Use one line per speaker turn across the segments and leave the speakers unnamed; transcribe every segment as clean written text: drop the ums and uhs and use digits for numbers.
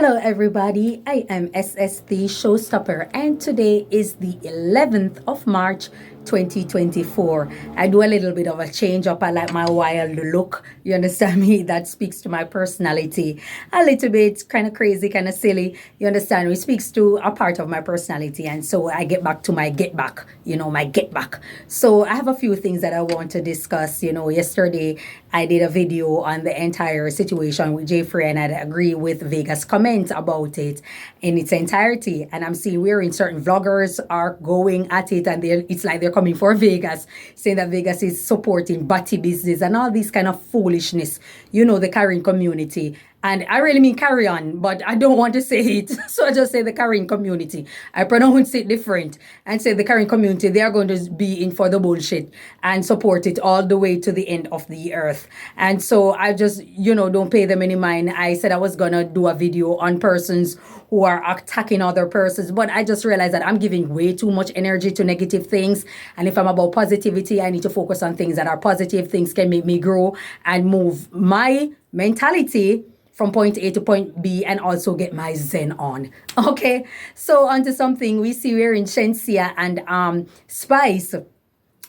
Hello, everybody. I am SSD Showstopper, and today is the 11th of March 2024. I do a little bit of a change up. I like my wild look. You understand me? That speaks to my personality. A little bit kind of crazy, kind of silly. You understand me? It speaks to a part of my personality. And so I get back to my get back, my get back. So I have a few things that I want to discuss. Yesterday I did a video on the entire situation with Jeffrey, and I agree with Vegas' comment about it in its entirety. And I'm seeing wherein certain vloggers are going at it, and it's like they're coming for Vegas, saying that Vegas is supporting batty business and all this kind of foolishness, the Karen community. And I really mean carry on, but I don't want to say it. So I just say the Karen community. I pronounce it different and say the Karen community, they are going to be in for the bullshit and support it all the way to the end of the earth. And so I just, don't pay them any mind. I said I was going to do a video on persons who are attacking other persons, but I just realized that I'm giving way too much energy to negative things. And if I'm about positivity, I need to focus on things that are positive. Things can make me grow and move my mentality from point A to point B and also get my zen on. Okay, so onto something we see we're in Shenseea and Spice.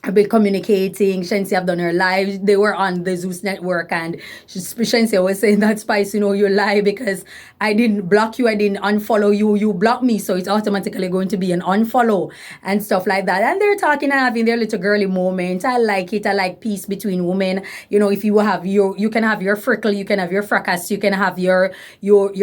I've been communicating. Shenseea have done her live. They were on the Zeus network, and Shenseea was saying that Spice, you lie because I didn't block you, I didn't unfollow you, you blocked me, so it's automatically going to be an unfollow and stuff like that. And they're talking and having their little girly moment. I like it. I like peace between women. If you have you can have your frickle, you can have your fracas, you can have your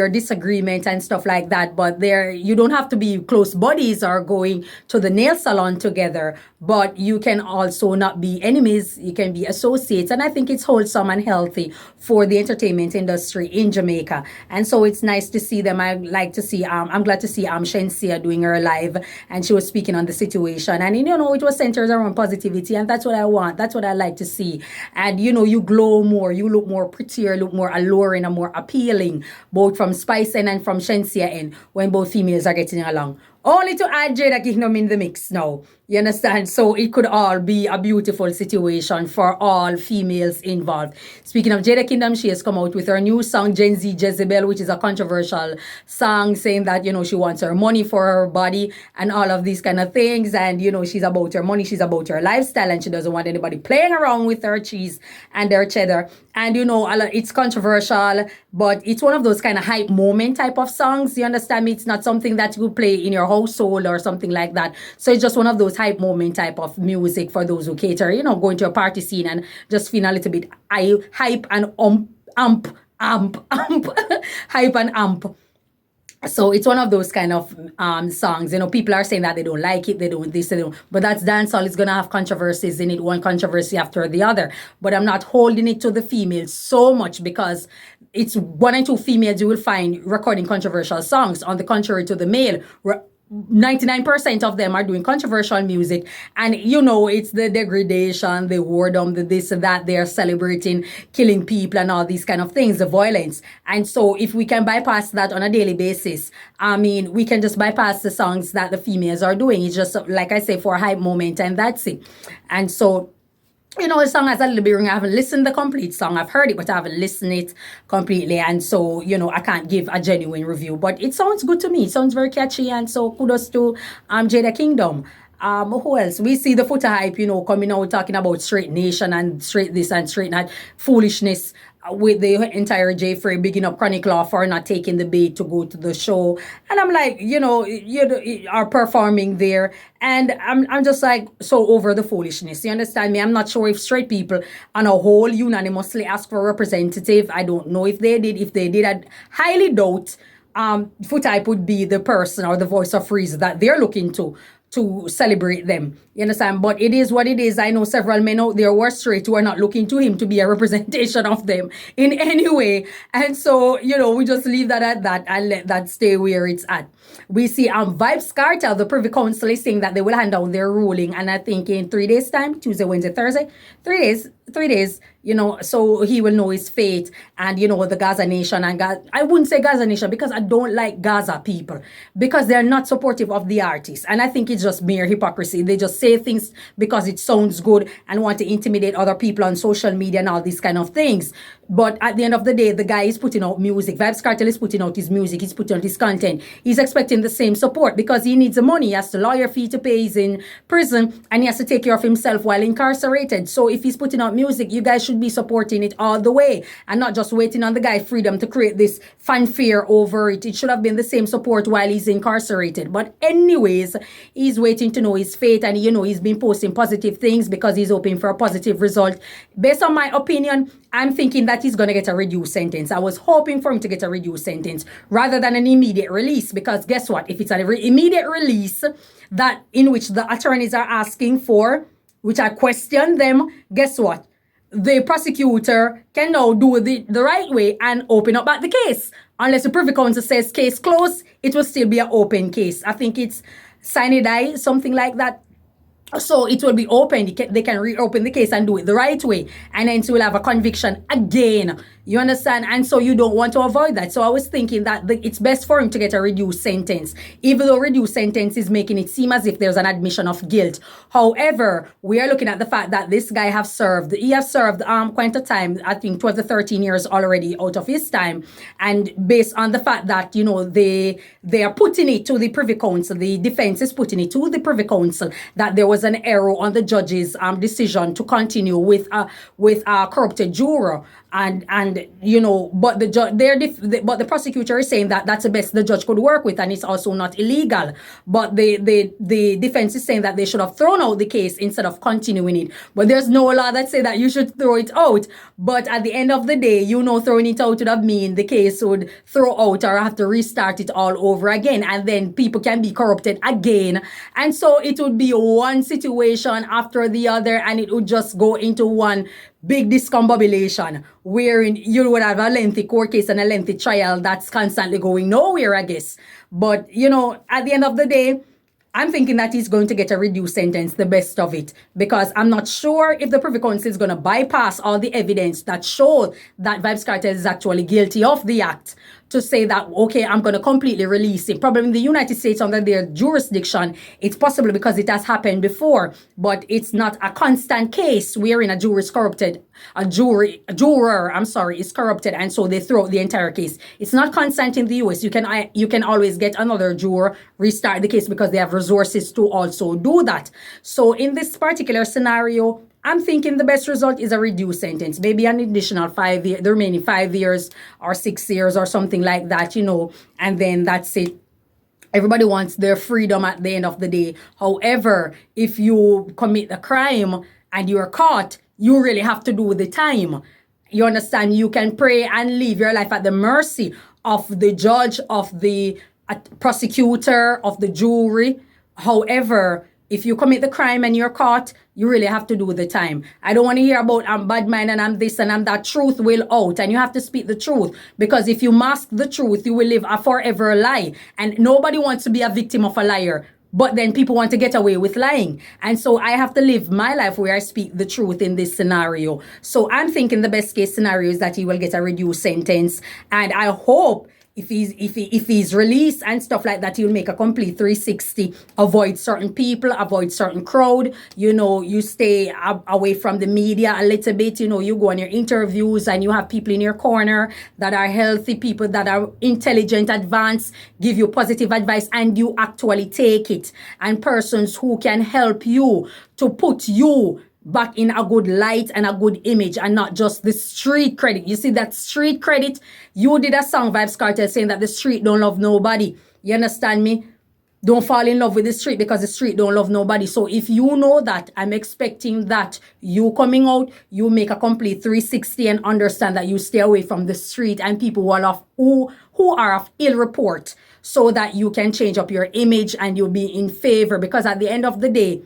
disagreement and stuff like that. But you don't have to be close buddies or going to the nail salon together. But you can also not be enemies. You can be associates. And I think it's wholesome and healthy for the entertainment industry in Jamaica. And so it's nice to see them. I'm glad to see Shenseea doing her live, and she was speaking on the situation. And it was centered around positivity, and that's what I want. That's what I like to see. And you glow more, you look more prettier, look more alluring and more appealing, both from Spice and from Shenseea end, when both females are getting along. Only to add Jada Kingdom in the mix now. You understand? So it could all be a beautiful situation for all females involved. Speaking of Jada Kingdom, she has come out with her new song, Gen Z Jezebel, which is a controversial song saying that, she wants her money for her body and all of these kind of things. And, she's about her money, she's about her lifestyle, and she doesn't want anybody playing around with her cheese and her cheddar. And, it's controversial, but it's one of those kind of hype moment type of songs. You understand me? It's not something that you play in your household or something like that. So it's just one of those hype moment type of music for those who cater, going to a party scene and just feel a little bit hype and amp, hype and amp. So it's one of those kind of songs. People are saying that they don't like it, they don't this, they don't. But that's dancehall. It's gonna have controversies in it, one controversy after the other. But I'm not holding it to the females so much, because it's one and two females you will find recording controversial songs. On the contrary to the male, 99% of them are doing controversial music, and it's the degradation, the whoredom, the this and that. They are celebrating killing people and all these kind of things, the violence. And so if we can bypass that on a daily basis, we can just bypass the songs that the females are doing. It's just, like I say, for a hype moment, and that's it. And so the song has a little bit ring. I haven't listened to the complete song. I've heard it, but I haven't listened it completely. And so, I can't give a genuine review. But it sounds good to me. It sounds very catchy. And so kudos to Jada Kingdom. Who else? We see the footer hype, coming out talking about straight nation and straight this and straight that foolishness, with the entire Jeffrey bigging up Chronic Law for not taking the bait to go to the show. And I'm like, you are performing there. And I'm just like so over the foolishness. You understand me? I'm not sure if straight people on a whole unanimously ask for a representative. I don't know if they did. If they did, I highly doubt foot type would be the person or the voice of reason that they're looking to celebrate them. You understand? But it is what it is. I know several men out there who are straight who are not looking to him to be a representation of them in any way. And so, we just leave that at that and let that stay where it's at. We see Vybz Kartel, the Privy Council, is saying that they will hand down their ruling, and I think in 3 days time, Tuesday, Wednesday, Thursday, 3 days, so he will know his fate. And the Gaza nation and I wouldn't say Gaza nation, because I don't like Gaza people, because they're not supportive of the artists, and I think it's just mere hypocrisy. They just say things because it sounds good and want to intimidate other people on social media and all these kind of things. But at the end of the day, the guy is putting out music. Vybz Kartel is putting out his music. He's putting out his content. He's expecting the same support because he needs the money. He has the lawyer fee to pay. He's in prison and he has to take care of himself while incarcerated. So if he's putting out music, you guys should be supporting it all the way and not just waiting on the guy freedom to create this fanfare over it. It should have been the same support while he's incarcerated. But anyways, he's waiting to know his fate, and he's been posting positive things because he's hoping for a positive result. Based on my opinion, I'm thinking that he's going to get a reduced sentence. I was hoping for him to get a reduced sentence rather than an immediate release, because guess what? If it's an immediate release that in which the attorneys are asking for, which I question them, guess what? The prosecutor can now do the right way and open up back the case. Unless the Privy Council says case closed, it will still be an open case. I think it's sine die, something like that. So it will be open. They can reopen the case and do it the right way. And then we'll have a conviction again. You understand? And so you don't want to avoid that. So I was thinking that it's best for him to get a reduced sentence, even though reduced sentence is making it seem as if there's an admission of guilt. However, we are looking at the fact that this guy has served quite a time. I think 12 to 13 years already out of his time. And based on the fact that, they are putting it to the Privy Council, the defense is putting it to the Privy Council that there was an error on the judge's decision to continue with a corrupted juror. But the prosecutor is saying that that's the best the judge could work with, and it's also not illegal. But the defense is saying that they should have thrown out the case instead of continuing it. But there's no law that say that you should throw it out. But at the end of the day, throwing it out would have mean the case would throw out or have to restart it all over again, and then people can be corrupted again. And so it would be one situation after the other, and it would just go into one big discombobulation wherein you would have a lengthy court case and a lengthy trial that's constantly going nowhere, I guess. But, at the end of the day, I'm thinking that he's going to get a reduced sentence, the best of it, because I'm not sure if the Privy Council is going to bypass all the evidence that shows that Vybz Kartel is actually guilty of the act to say that, okay, I'm going to completely release it. Probably in the United States under their jurisdiction, it's possible because it has happened before, but it's not a constant case wherein a juror is corrupted. A juror is corrupted, and so they throw out the entire case. It's not constant in the US. You can always get another juror, restart the case because they have resources to also do that. So in this particular scenario, I'm thinking the best result is a reduced sentence, maybe an additional 5 years, the remaining 5 years or 6 years or something like that, and then that's it. Everybody wants their freedom at the end of the day. However, if you commit a crime and you're caught, you really have to do the time. You understand? You can pray and live your life at the mercy of the judge, of the prosecutor, of the jury. However, if you commit the crime and you're caught, you really have to do the time. I don't want to hear about I'm bad man and I'm this and I'm that. Truth will out, and you have to speak the truth, because if you mask the truth, you will live a forever lie, and nobody wants to be a victim of a liar. But then people want to get away with lying. And so I have to live my life where I speak the truth in this scenario. So I'm thinking the best case scenario is that he will get a reduced sentence. And I hope if he's released and stuff like that, he'll make a complete 360, avoid certain people, avoid certain crowd, you stay away from the media a little bit, you go on your interviews and you have people in your corner that are healthy, people that are intelligent, advanced, give you positive advice, and you actually take it, and persons who can help you to put you back in a good light and a good image, and not just the street credit. You see that street credit? You did a song, Vybz Kartel, saying that the street don't love nobody. You understand me? Don't fall in love with the street because the street don't love nobody. So if you know that, I'm expecting that you coming out, you make a complete 360 and understand that you stay away from the street and people who are of ill report, so that you can change up your image and you'll be in favor. Because at the end of the day,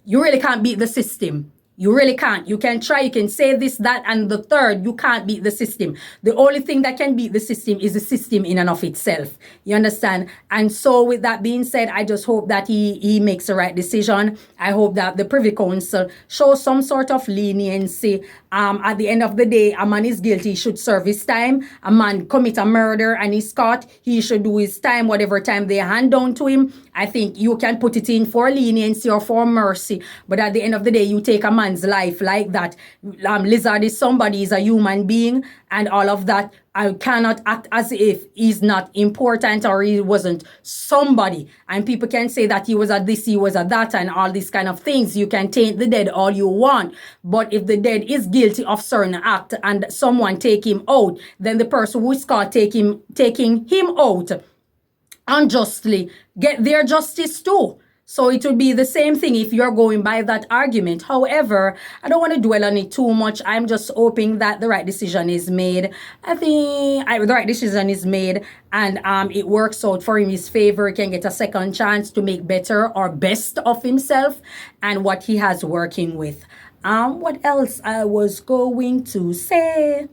you really can't beat the system. You really can't. You can try, you can say this, that, and the third. You can't beat the system. The only thing that can beat the system is the system in and of itself. You understand? And so with that being said, I just hope that he makes the right decision. I hope that the Privy Council shows some sort of leniency. At the end of the day, a man is guilty, he should serve his time. A man commit a murder and he's caught, he should do his time, whatever time they hand down to him. I think you can put it in for leniency or for mercy. But at the end of the day, you take a man's life like that. Lizard is somebody, is a human being, and all of that. I cannot act as if he's not important or he wasn't somebody. And people can say that he was at this, he was at that, and all these kind of things. You can taint the dead all you want. But if the dead is guilty of certain act and someone take him out, then the person who is caught taking him out unjustly get their justice too. So it would be the same thing if you're going by that argument. However, I don't want to dwell on it too much. I'm just hoping that the right decision is made. I think the right decision is made and it works out for him, his favor. He can get a second chance to make better or best of himself and what he has working with. What else I was going to say?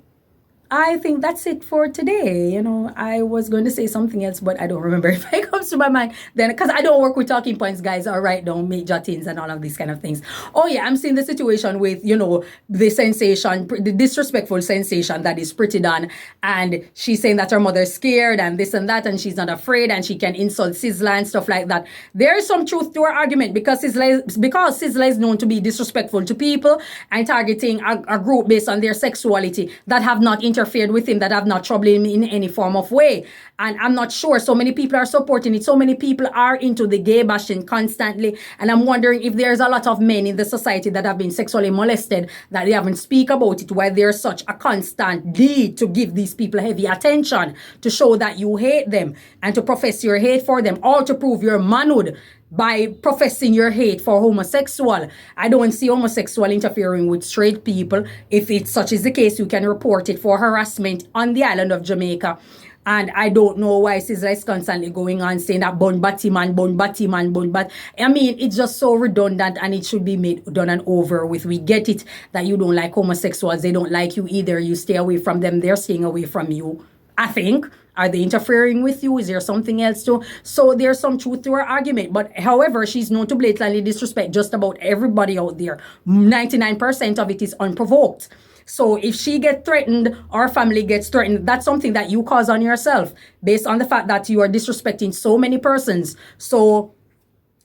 I think that's it for today. I was going to say something else, but I don't remember if it comes to my mind. Then, because I don't work with talking points, guys, or write down, make jottings and all of these kind of things. Oh yeah, I'm seeing the situation with, the sensation, the disrespectful sensation that is Pretti Don. And she's saying that her mother's scared and this and that, and she's not afraid and she can insult Sizzla and stuff like that. There is some truth to her argument because Sizzla is known to be disrespectful to people and targeting a group based on their sexuality that have not interfered with him, that have not troubled him in any form of way. And I'm not sure. So many people are supporting it. So many people are into the gay bashing constantly. And I'm wondering if there's a lot of men in the society that have been sexually molested that they haven't speak about it, why there's such a constant need to give these people heavy attention, to show that you hate them and to profess your hate for them, or to prove your manhood by professing your hate for homosexual. I don't see homosexual interfering with straight people. If it's such is the case, you can report it for harassment on the island of Jamaica. And I don't know why Sizzla is constantly going on saying that bun batty man, bun batty man, bun bat. I mean, it's just so redundant and it should be done and over with. We get it that you don't like homosexuals. They don't like you either. You stay away from them. They're staying away from you. I think. Are they interfering with you? Is there something else too? So there's some truth to her argument. But however, she's known to blatantly disrespect just about everybody out there. 99% of it is unprovoked. So if she gets threatened or family gets threatened, that's something that you cause on yourself based on the fact that you are disrespecting so many persons. So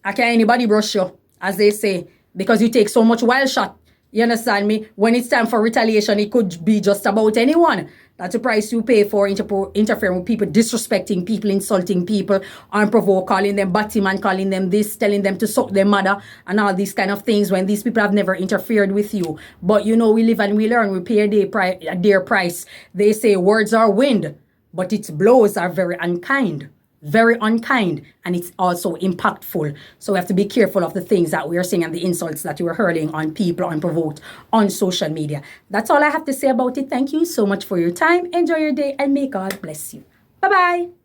I can't anybody brush you, as they say, because you take so much wild shot. You understand me? When it's time for retaliation, it could be just about anyone. That's the price you pay for interfering with people, disrespecting people, insulting people, unprovoked, calling them batty man, calling them this, telling them to suck their mother, and all these kind of things when these people have never interfered with you. But we live and we learn, we pay a dear price. They say words are wind, but its blows are very unkind. Very unkind, and it's also impactful. So we have to be careful of the things that we are saying and the insults that you are hurling on people unprovoked on social media. That's all I have to say about it. Thank you so much for your time. Enjoy your day and may God bless you. Bye-bye.